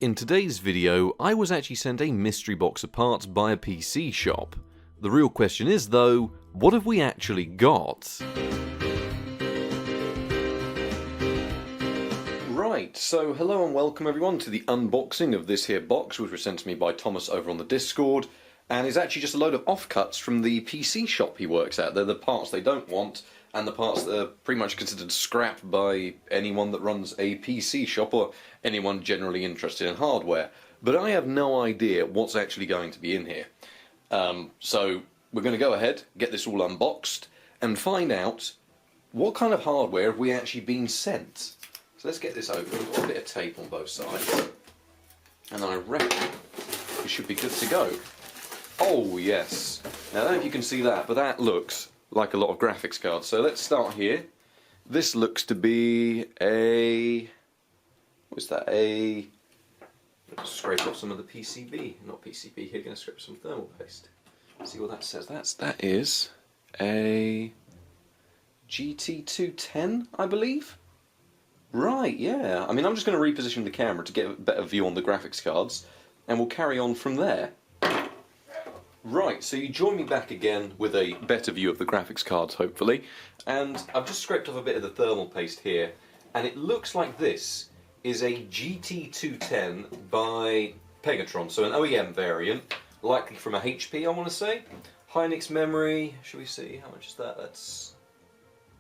In today's video, I was actually sent a mystery box of parts by a PC shop. The real question is though, what have we actually got? Right, so hello and welcome everyone to the unboxing of this here box, which was sent to me by Thomas over on the Discord, and is actually just a load of offcuts from the PC shop he works at. They're the parts they don't want, and the parts that are pretty much considered scrap by anyone that runs a PC shop or anyone generally interested in hardware. But I have no idea what's actually going to be in here. So we're going to go ahead, get this all unboxed, and find out what kind of hardware have we actually been sent. So let's get this open. We've got a bit of tape on both sides, and I reckon we should be good to go. Oh yes, now I don't know if you can see that, but that looks like a lot of graphics cards. So let's start here. This looks to be a... what's that? Let's scrape off some of the PCB. Not PCB here, going to scrape some thermal paste. See what that says. That is a GT210, I believe. Right, yeah. I mean, I'm just going to reposition the camera to get a better view on the graphics cards, and we'll carry on from there. Right, so you join me back again with a better view of the graphics cards, hopefully. And I've just scraped off a bit of the thermal paste here, and it looks like this is a GT210 by Pegatron, so an OEM variant, likely from a HP, I want to say. Hynix memory, should we see, how much is that?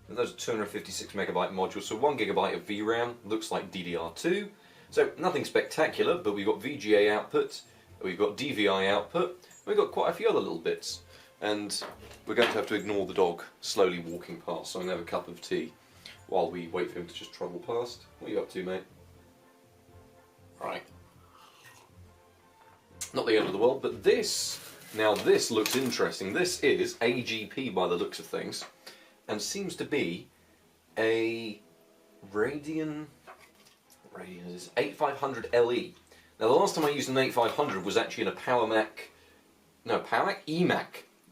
Those are 256 megabyte modules, so 1 gigabyte of VRAM, looks like DDR2. So nothing spectacular, but we've got VGA output, we've got DVI output, we've got quite a few other little bits, and we're going to have to ignore the dog slowly walking past, so I'm going to have a cup of tea while we wait for him to just trundle past. What are you up to, mate? Right. Not the end of the world, but this, now this looks interesting. This is AGP by the looks of things, and seems to be a Radeon is 8500 LE. Now the last time I used an 8500 was actually in a eMac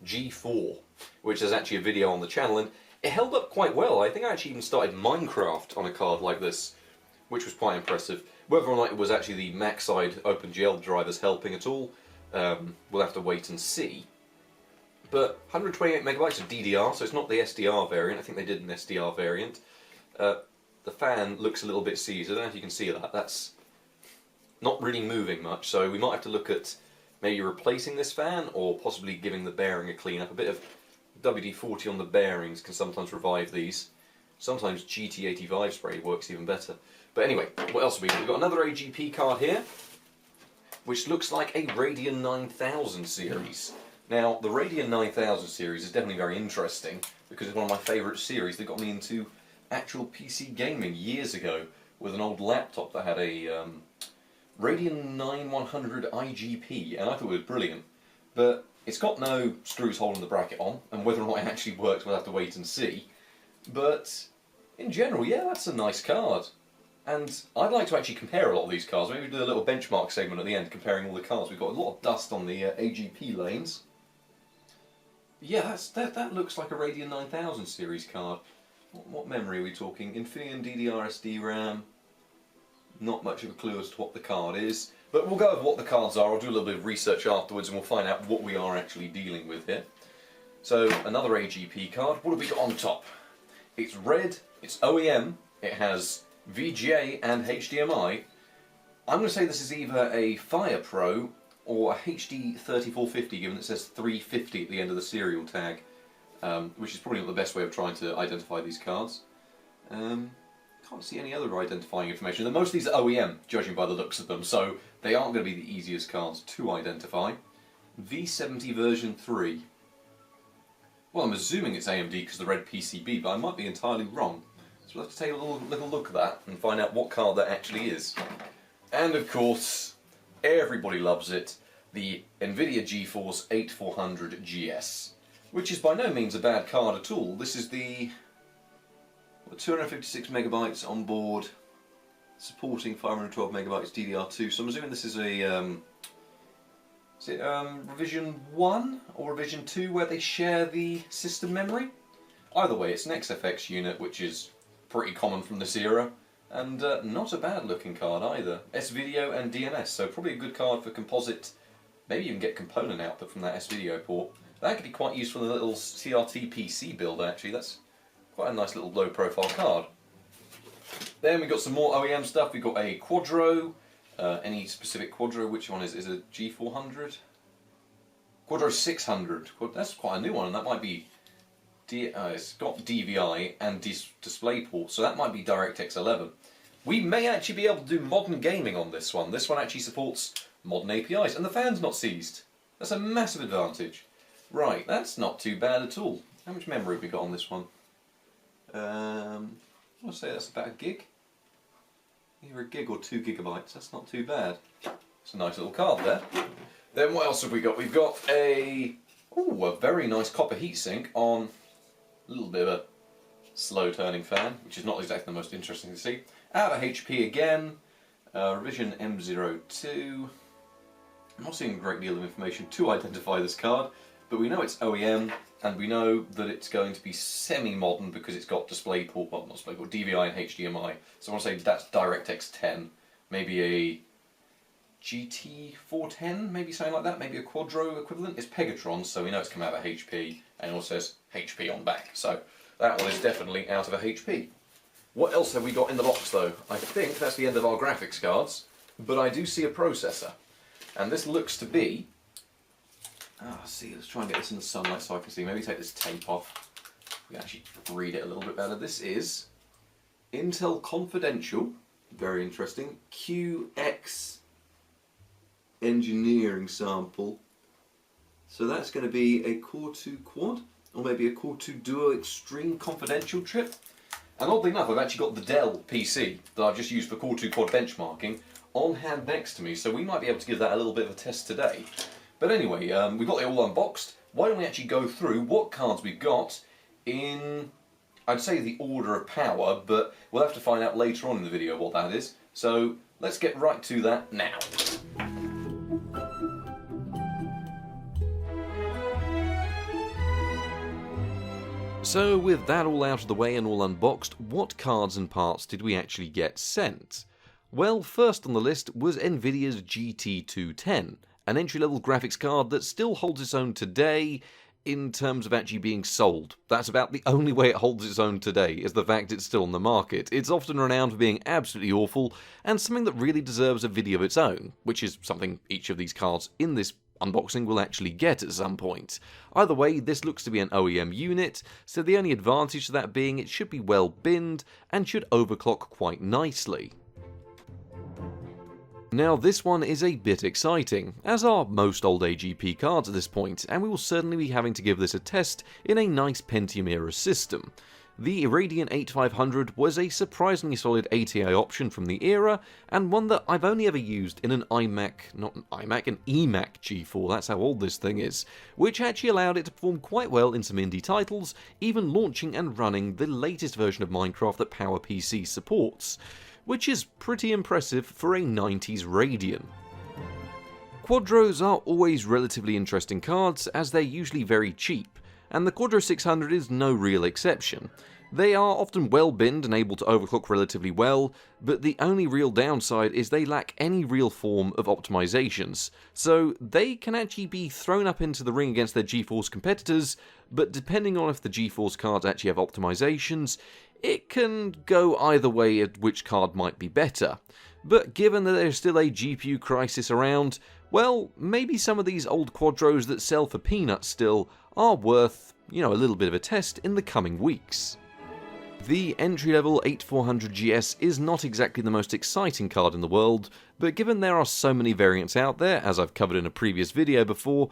G4, which is actually a video on the channel, and it held up quite well. I think I actually even started Minecraft on a card like this, which was quite impressive. Whether or not it was actually the Mac side OpenGL drivers helping at all, we'll have to wait and see. But 128 megabytes of DDR, so it's not the SDR variant. I think they did an SDR variant. The fan looks a little bit seized. I don't know if you can see that. That's not really moving much, so we might have to look at maybe replacing this fan or possibly giving the bearing a clean up. A bit of WD-40 on the bearings can sometimes revive these. Sometimes GT85 spray works even better. But anyway, what else have we got? We've got another AGP card here, which looks like a Radeon 9000 series. Now, the Radeon 9000 series is definitely very interesting because it's one of my favourite series that got me into actual PC gaming years ago with an old laptop that had a Radeon 9100 IGP, and I thought it was brilliant. But it's got no screws holding the bracket on, and whether or not it actually works we'll have to wait and see. But in general, yeah, that's a nice card. And I'd like to actually compare a lot of these cards. Maybe do a little benchmark segment at the end comparing all the cards. We've got a lot of dust on the AGP lanes. Yeah, that looks like a Radeon 9000 series card. What memory are we talking? Infineon DDR RAM. Not much of a clue as to what the card is. But we'll go over what the cards are. I'll do a little bit of research afterwards and we'll find out what we are actually dealing with here. So, another AGP card. What have we got on top? It's red, it's OEM, it has VGA and HDMI. I'm going to say this is either a Fire Pro or a HD 3450, given it says 350 at the end of the serial tag, which is probably not the best way of trying to identify these cards. Can't see any other identifying information. Most of these are OEM, judging by the looks of them, so they aren't going to be the easiest cards to identify. V70 version 3. Well, I'm assuming it's AMD because of the red PCB, but I might be entirely wrong. So we'll have to take a little look at that and find out what card that actually is. And of course, everybody loves it, the NVIDIA GeForce 8400 GS, which is by no means a bad card at all. This is the 256 megabytes on board, supporting 512 megabytes DDR2. So I'm assuming this is a is it revision 1 or revision 2 where they share the system memory? Either way, it's an XFX unit, which is pretty common from this era. And not a bad looking card either. S-Video and DNS, so probably a good card for composite. Maybe you can get component output from that S-Video port. That could be quite useful in a little CRT PC build actually. That's quite a nice little low profile card. Then we've got some more OEM stuff. We've got a Quadro. Any specific Quadro? Which one is it? Is it a G400? Quadro 600. That's quite a new one, and that might be... it's got DVI and DisplayPort, so that might be DirectX 11. We may actually be able to do modern gaming on this one. This one actually supports modern APIs, and the fan's not seized. That's a massive advantage. Right, that's not too bad at all. How much memory have we got on this one? I'll say that's about a gig. Either a gig or 2 gigabytes. That's not too bad. It's a nice little card there. Then what else have we got? We've got a very nice copper heatsink on a little bit of a slow turning fan, which is not exactly the most interesting to see. Out of HP again, Revision M02. I'm not seeing a great deal of information to identify this card, but we know it's OEM, and we know that it's going to be semi-modern because it's got DisplayPort, well not DisplayPort, DVI and HDMI. So I want to say that's DirectX 10, maybe a GT410, maybe something like that, maybe a Quadro equivalent. It's Pegatron, so we know it's come out of HP, and it also says HP on back, so that one is definitely out of a HP. What else have we got in the box though? I think that's the end of our graphics cards, but I do see a processor, and this looks to be... let's try and get this in the sunlight so I can see. Maybe take this tape off. We can actually read it a little bit better. This is Intel Confidential, very interesting, QX engineering sample. So that's going to be a Core 2 Quad, or maybe a Core 2 Duo Extreme Confidential chip. And oddly enough, I've actually got the Dell PC that I've just used for Core 2 Quad benchmarking on hand next to me, so we might be able to give that a little bit of a test today. But anyway, we've got it all unboxed. Why don't we actually go through what cards we've got in, I'd say the order of power, but we'll have to find out later on in the video what that is. So let's get right to that now. So with that all out of the way and all unboxed, what cards and parts did we actually get sent? Well, first on the list was Nvidia's GT210, an entry-level graphics card that still holds its own today in terms of actually being sold. That's about the only way it holds its own today, is the fact it's still on the market. It's often renowned for being absolutely awful, and something that really deserves a video of its own, which is something each of these cards in this unboxing will actually get at some point. Either way, this looks to be an OEM unit, so the only advantage to that being it should be well binned and should overclock quite nicely. Now this one is a bit exciting, as are most old AGP cards at this point, and we will certainly be having to give this a test in a nice Pentium era system. The Radeon 8500 was a surprisingly solid ATI option from the era, and one that I've only ever used in an an EMAC G4, that's how old this thing is, which actually allowed it to perform quite well in some indie titles, even launching and running the latest version of Minecraft that PowerPC supports, which is pretty impressive for a 90s Radeon. Quadros are always relatively interesting cards, as they're usually very cheap, and the Quadro 600 is no real exception. They are often well binned and able to overclock relatively well, but the only real downside is they lack any real form of optimizations, so they can actually be thrown up into the ring against their GeForce competitors, but depending on if the GeForce cards actually have optimizations, it can go either way at which card might be better. But given that there's still a GPU crisis around, well, maybe some of these old Quadros that sell for peanuts still are worth, a little bit of a test in the coming weeks. The entry-level 8400GS is not exactly the most exciting card in the world, but given there are so many variants out there, as I've covered in a previous video before,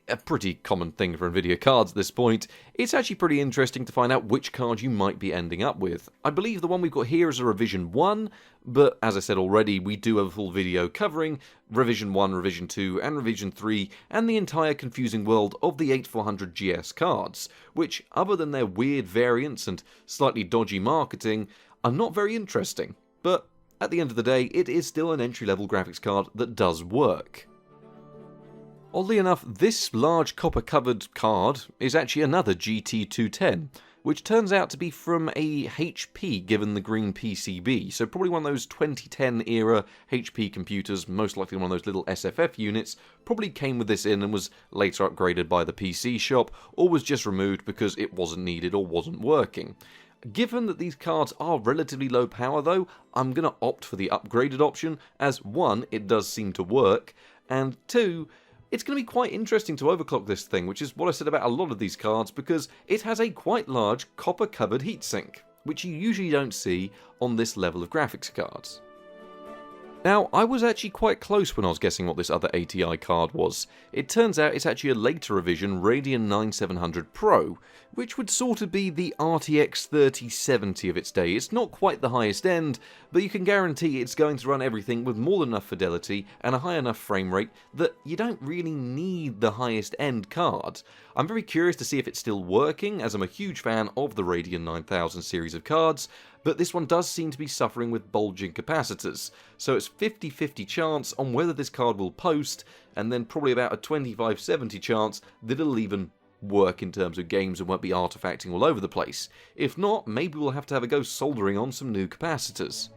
a pretty common thing for Nvidia cards at this point, it's actually pretty interesting to find out which card you might be ending up with. I believe the one we've got here is a Revision 1, but as I said already, we do have a full video covering Revision 1, Revision 2, and Revision 3, and the entire confusing world of the 8400GS cards, which, other than their weird variants and slightly dodgy marketing, are not very interesting. But at the end of the day, it is still an entry-level graphics card that does work. Oddly enough, this large copper-covered card is actually another GT210, which turns out to be from a HP given the green PCB, so probably one of those 2010 era HP computers, most likely one of those little SFF units, probably came with this in and was later upgraded by the PC shop, or was just removed because it wasn't needed or wasn't working. Given that these cards are relatively low power though, I'm going to opt for the upgraded option, as 1, it does seem to work, and 2, it's going to be quite interesting to overclock this thing, which is what I said about a lot of these cards, because it has a quite large copper-covered heatsink, which you usually don't see on this level of graphics cards. Now, I was actually quite close when I was guessing what this other ATI card was. It turns out it's actually a later revision Radeon 9700 Pro, which would sort of be the RTX 3070 of its day. It's not quite the highest end, but you can guarantee it's going to run everything with more than enough fidelity and a high enough frame rate that you don't really need the highest end card. I'm very curious to see if it's still working, as I'm a huge fan of the Radeon 9000 series of cards, but this one does seem to be suffering with bulging capacitors, so it's 50-50 chance on whether this card will post, and then probably about a 25-70 chance that it'll even work in terms of games and won't be artifacting all over the place. If not, maybe we'll have to have a go soldering on some new capacitors.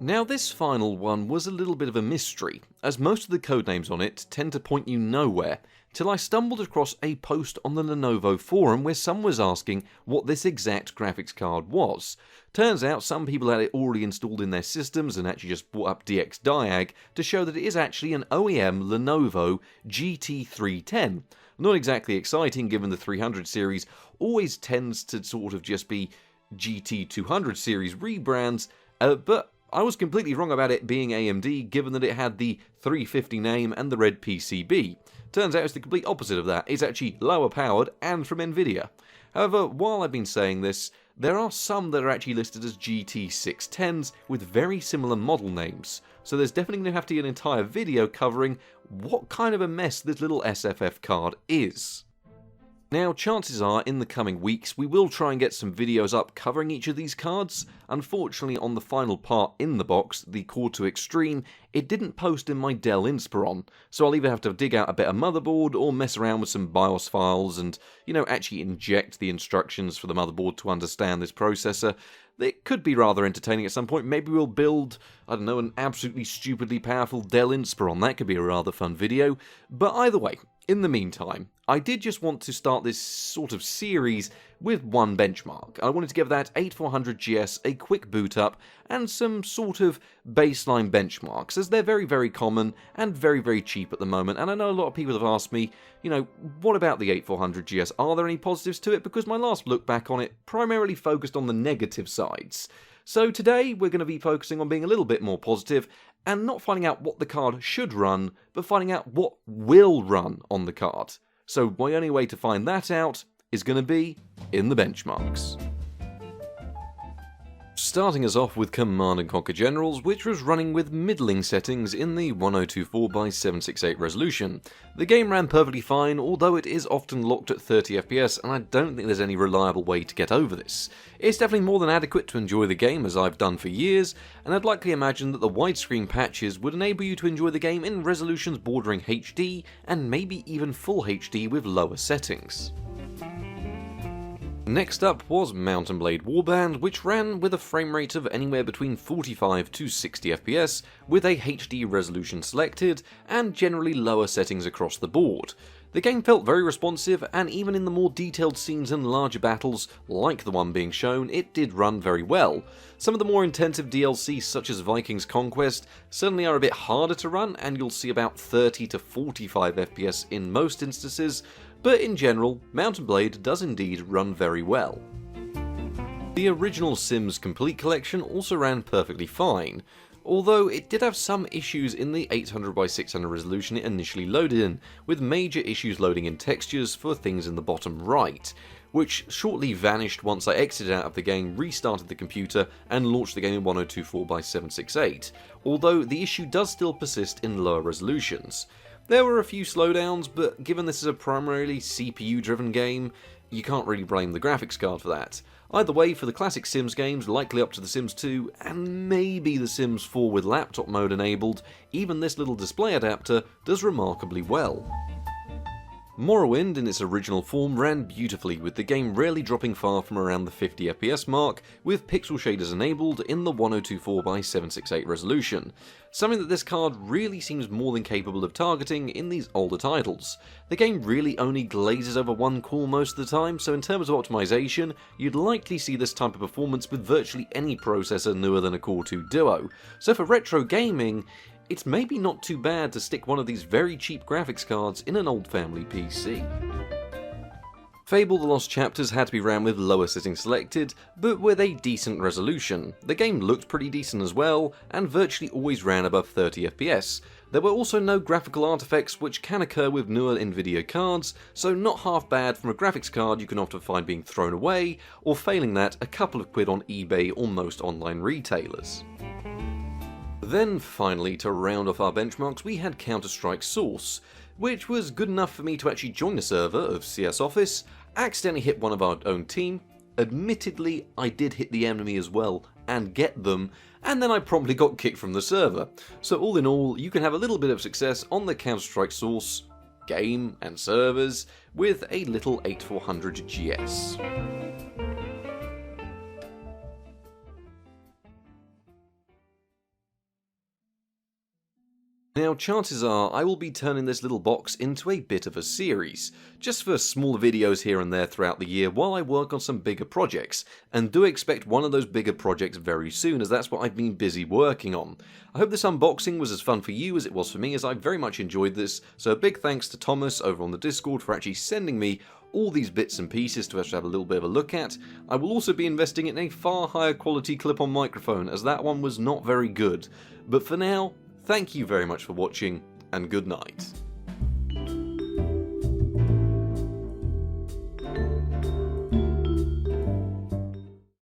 Now, this final one was a little bit of a mystery, as most of the codenames on it tend to point you nowhere, till I stumbled across a post on the Lenovo forum where someone was asking what this exact graphics card was. Turns out some people had it already installed in their systems and actually just brought up DXDiag to show that it is actually an OEM Lenovo GT310. Not exactly exciting, given the 300 series always tends to sort of just be GT200 series rebrands, but I was completely wrong about it being AMD, given that it had the 350 name and the red PCB. Turns out it's the complete opposite of that. It's actually lower powered and from Nvidia. However, while I've been saying this, there are some that are actually listed as GT610s with very similar model names. So there's definitely going to have to be an entire video covering what kind of a mess this little SFF card is. Now, chances are, in the coming weeks, we will try and get some videos up covering each of these cards. Unfortunately, on the final part in the box, the Core 2 Extreme, it didn't post in my Dell Inspiron, so I'll either have to dig out a better motherboard or mess around with some BIOS files and, actually inject the instructions for the motherboard to understand this processor. It could be rather entertaining at some point. Maybe we'll build, an absolutely stupidly powerful Dell Inspiron. That could be a rather fun video. But either way, in the meantime, I did just want to start this sort of series with one benchmark. I wanted to give that 8400GS a quick boot up and some sort of baseline benchmarks, as they're very, very common and very, very cheap at the moment. And I know a lot of people have asked me, what about the 8400GS? Are there any positives to it? Because my last look back on it primarily focused on the negative sides. So today we're going to be focusing on being a little bit more positive and not finding out what the card should run, but finding out what will run on the card. So my only way to find that out is going to be in the benchmarks. Starting us off with Command & Conquer Generals, which was running with middling settings in the 1024x768 resolution. The game ran perfectly fine, although it is often locked at 30 FPS, and I don't think there's any reliable way to get over this. It's definitely more than adequate to enjoy the game, as I've done for years, and I'd likely imagine that the widescreen patches would enable you to enjoy the game in resolutions bordering HD, and maybe even full HD with lower settings. Next up was Mount & Blade Warband, which ran with a frame rate of anywhere between 45 to 60 FPS, with a HD resolution selected, and generally lower settings across the board. The game felt very responsive, and even in the more detailed scenes and larger battles, like the one being shown, it did run very well. Some of the more intensive DLC, such as Vikings Conquest, certainly are a bit harder to run, and you'll see about 30 to 45 FPS in most instances, but in general, Mount & Blade does indeed run very well. The original Sims Complete Collection also ran perfectly fine, although it did have some issues in the 800x600 resolution it initially loaded in, with major issues loading in textures for things in the bottom right, which shortly vanished once I exited out of the game, restarted the computer, and launched the game in 1024x768, although the issue does still persist in lower resolutions. There were a few slowdowns, but given this is a primarily CPU-driven game, you can't really blame the graphics card for that. Either way, for the classic Sims games, likely up to The Sims 2, and maybe The Sims 4 with laptop mode enabled, even this little display adapter does remarkably well. Morrowind in its original form ran beautifully, with the game rarely dropping far from around the 50 FPS mark, with pixel shaders enabled in the 1024x768 resolution, something that this card really seems more than capable of targeting in these older titles. The game really only glazes over one core most of the time, so in terms of optimization, you'd likely see this type of performance with virtually any processor newer than a Core 2 Duo. So for retro gaming, it's maybe not too bad to stick one of these very cheap graphics cards in an old family PC. Fable The Lost Chapters had to be ran with lower settings selected, but with a decent resolution. The game looked pretty decent as well, and virtually always ran above 30 FPS. There were also no graphical artifacts, which can occur with newer Nvidia cards, so not half bad from a graphics card you can often find being thrown away, or failing that, a couple of quid on eBay or most online retailers. Then finally, to round off our benchmarks, we had Counter-Strike Source, which was good enough for me to actually join a server of CS Office, accidentally hit one of our own team, admittedly I did hit the enemy as well and get them, and then I promptly got kicked from the server. So all in all, you can have a little bit of success on the Counter-Strike Source game and servers with a little 8400 GS. Now, chances are I will be turning this little box into a bit of a series, just for smaller videos here and there throughout the year while I work on some bigger projects, and do expect one of those bigger projects very soon, as that's what I've been busy working on. I hope this unboxing was as fun for you as it was for me, as I very much enjoyed this, so a big thanks to Thomas over on the Discord for actually sending me all these bits and pieces to actually have a little bit of a look at. I will also be investing in a far higher quality clip-on microphone, as that one was not very good. But for now, thank you very much for watching, and good night.